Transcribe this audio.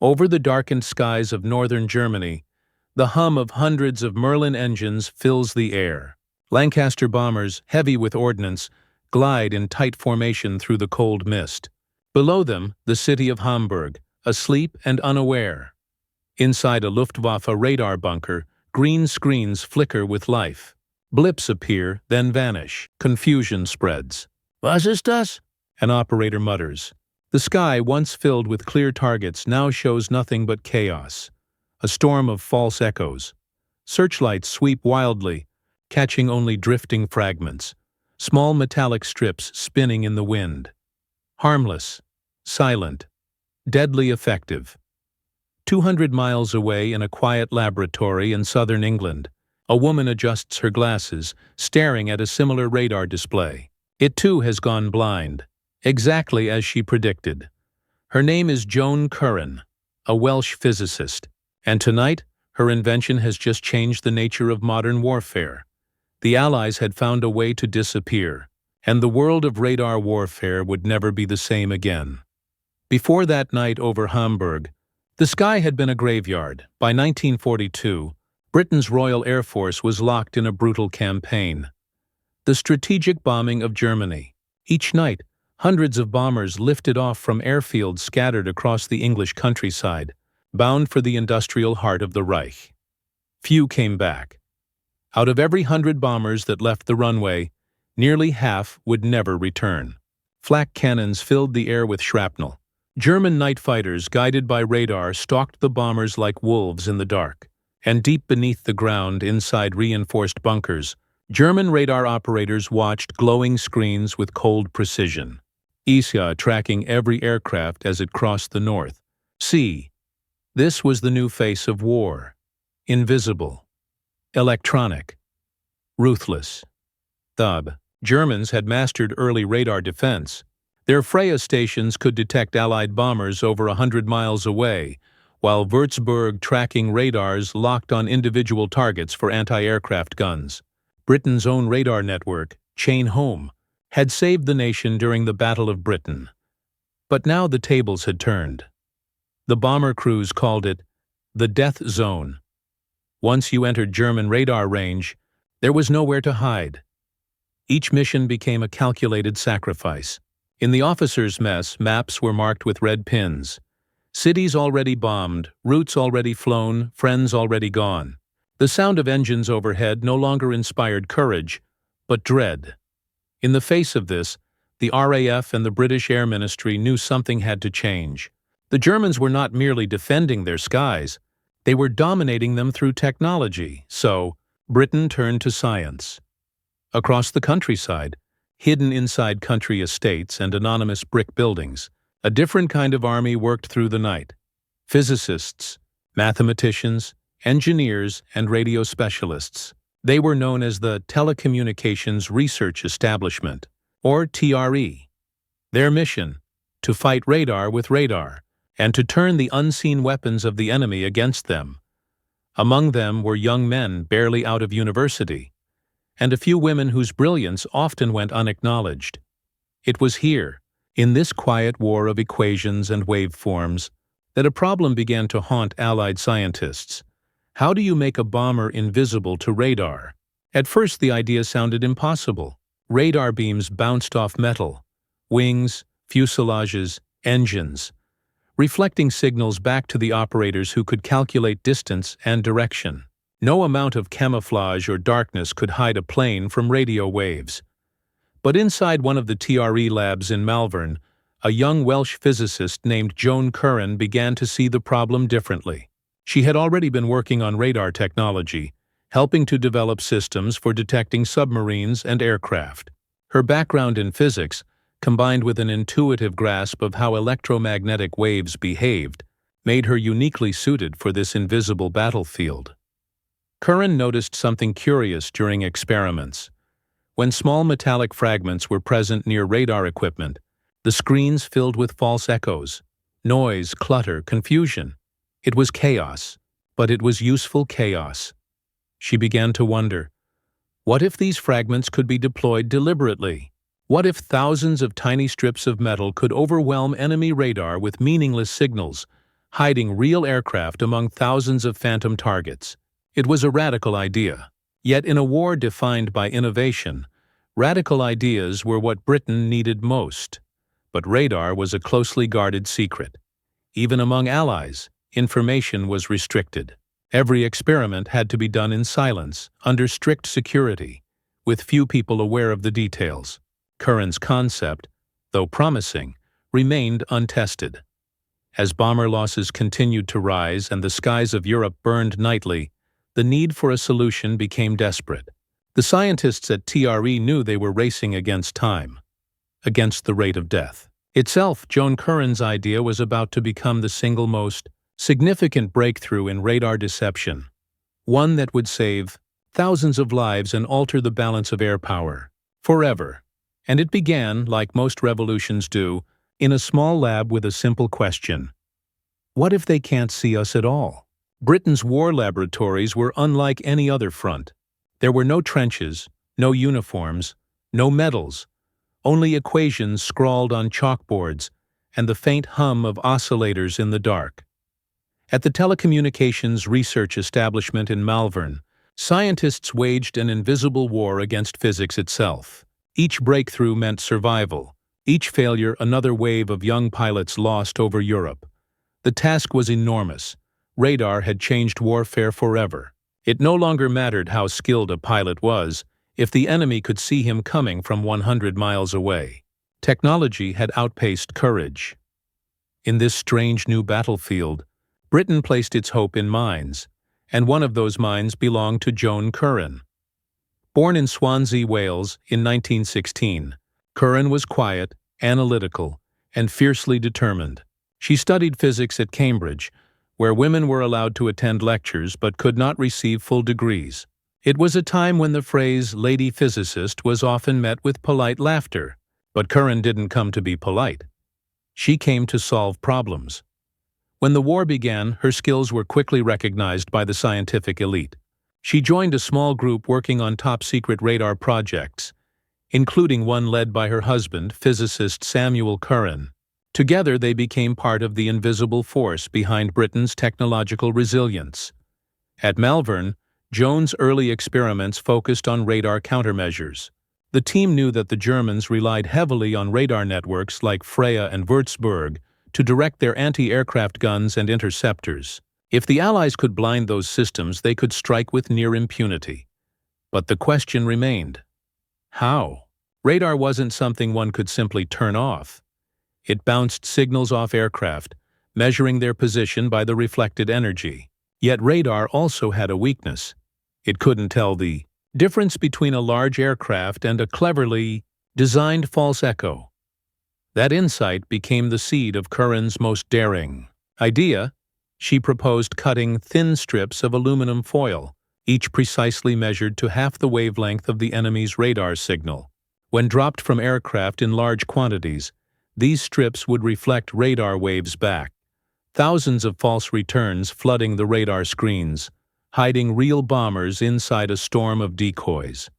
Over the darkened skies of northern Germany, the hum of hundreds of Merlin engines fills the air. Lancaster bombers, heavy with ordnance, glide in tight formation through the cold mist. Below them, the city of Hamburg, asleep and unaware. Inside a Luftwaffe radar bunker, green screens flicker with life. Blips appear, then vanish. Confusion spreads. "Was ist das?" an operator mutters. The sky, once filled with clear targets, now shows nothing but chaos. A storm of false echoes. Searchlights sweep wildly, catching only drifting fragments. Small metallic strips spinning in the wind. Harmless, silent, deadly effective. 200 miles away in a quiet laboratory in southern England, a woman adjusts her glasses, staring at a similar radar display. It too has gone blind, exactly as she predicted. Her name is Joan Curran, a Welsh physicist, and tonight her invention has just changed the nature of modern warfare. The Allies had found a way to disappear, and the world of radar warfare would never be the same again. Before that night over Hamburg, the sky had been a graveyard. By 1942, Britain's Royal Air Force was locked in a brutal campaign. The strategic bombing of Germany. Each night, hundreds of bombers lifted off from airfields scattered across the English countryside, bound for the industrial heart of the Reich. Few came back. Out of every 100 bombers that left the runway, nearly half would never return. Flak cannons filled the air with shrapnel. German night fighters, guided by radar, stalked the bombers like wolves in the dark. And deep beneath the ground, inside reinforced bunkers, German radar operators watched glowing screens with cold precision. ISA tracking every aircraft as it crossed the North Sea. This was the new face of war. Invisible. Electronic. Ruthless. The Germans had mastered early radar defense. Their Freya stations could detect Allied bombers over 100 miles away, while Würzburg tracking radars locked on individual targets for anti-aircraft guns. Britain's own radar network, Chain Home, had saved the nation during the Battle of Britain. But now the tables had turned. The bomber crews called it the death zone. Once you entered German radar range, there was nowhere to hide. Each mission became a calculated sacrifice. In the officers' mess, maps were marked with red pins. Cities already bombed, routes already flown, friends already gone. The sound of engines overhead no longer inspired courage, but dread. In the face of this, the RAF and the British Air Ministry knew something had to change. The Germans were not merely defending their skies, they were dominating them through technology, so Britain turned to science. Across the countryside, hidden inside country estates and anonymous brick buildings, a different kind of army worked through the night. Physicists, mathematicians, engineers, and radio specialists. They were known as the Telecommunications Research Establishment, or TRE. Their mission: to fight radar with radar, and to turn the unseen weapons of the enemy against them. Among them were young men barely out of university, and a few women whose brilliance often went unacknowledged. It was here, in this quiet war of equations and waveforms, that a problem began to haunt Allied scientists. How do you make a bomber invisible to radar? At first the idea sounded impossible. Radar beams bounced off metal, wings, fuselages, engines, reflecting signals back to the operators who could calculate distance and direction. No amount of camouflage or darkness could hide a plane from radio waves. But inside one of the TRE labs in Malvern, a young Welsh physicist named Joan Curran began to see the problem differently. She had already been working on radar technology, helping to develop systems for detecting submarines and aircraft. Her background in physics, combined with an intuitive grasp of how electromagnetic waves behaved, made her uniquely suited for this invisible battlefield. Curran noticed something curious during experiments. When small metallic fragments were present near radar equipment, the screens filled with false echoes, noise, clutter, confusion. It was chaos, but it was useful chaos. She began to wonder, what if these fragments could be deployed deliberately? What if thousands of tiny strips of metal could overwhelm enemy radar with meaningless signals, hiding real aircraft among thousands of phantom targets. It was a radical idea. Yet in a war defined by innovation, radical ideas were what Britain needed most. But radar was a closely guarded secret. Even among allies, information was restricted. Every experiment had to be done in silence, under strict security, with few people aware of the details. Curran's concept, though promising, remained untested. As bomber losses continued to rise and the skies of Europe burned nightly, the need for a solution became desperate. The scientists at TRE knew they were racing against time, against the rate of death. Itself, Joan Curran's idea was about to become the single most significant breakthrough in radar deception, one that would save thousands of lives and alter the balance of air power forever. And it began, like most revolutions do, in a small lab with a simple question. What if they can't see us at all? Britain's war laboratories were unlike any other front. There were no trenches, no uniforms, no medals, only equations scrawled on chalkboards and the faint hum of oscillators in the dark. At the Telecommunications Research Establishment in Malvern, scientists waged an invisible war against physics itself. Each breakthrough meant survival, each failure another wave of young pilots lost over Europe. The task was enormous. Radar had changed warfare forever. It no longer mattered how skilled a pilot was, if the enemy could see him coming from 100 miles away. Technology had outpaced courage. In this strange new battlefield, Britain placed its hope in mines, and one of those mines belonged to Joan Curran. Born in Swansea, Wales, in 1916, Curran was quiet, analytical, and fiercely determined. She studied physics at Cambridge, where women were allowed to attend lectures but could not receive full degrees. It was a time when the phrase "lady physicist" was often met with polite laughter, but Curran didn't come to be polite. She came to solve problems. When the war began, her skills were quickly recognized by the scientific elite. She joined a small group working on top-secret radar projects, including one led by her husband, physicist Samuel Curran. Together they became part of the invisible force behind Britain's technological resilience. At Malvern, Joan's early experiments focused on radar countermeasures. The team knew that the Germans relied heavily on radar networks like Freya and Würzburg to direct their anti-aircraft guns and interceptors. If the Allies could blind those systems, they could strike with near impunity. But the question remained: how? Radar wasn't something one could simply turn off. It bounced signals off aircraft, measuring their position by the reflected energy. Yet radar also had a weakness. It couldn't tell the difference between a large aircraft and a cleverly designed false echo. That insight became the seed of Curran's most daring idea. She proposed cutting thin strips of aluminum foil, each precisely measured to half the wavelength of the enemy's radar signal. When dropped from aircraft in large quantities, these strips would reflect radar waves back, thousands of false returns flooding the radar screens, hiding real bombers inside a storm of decoys.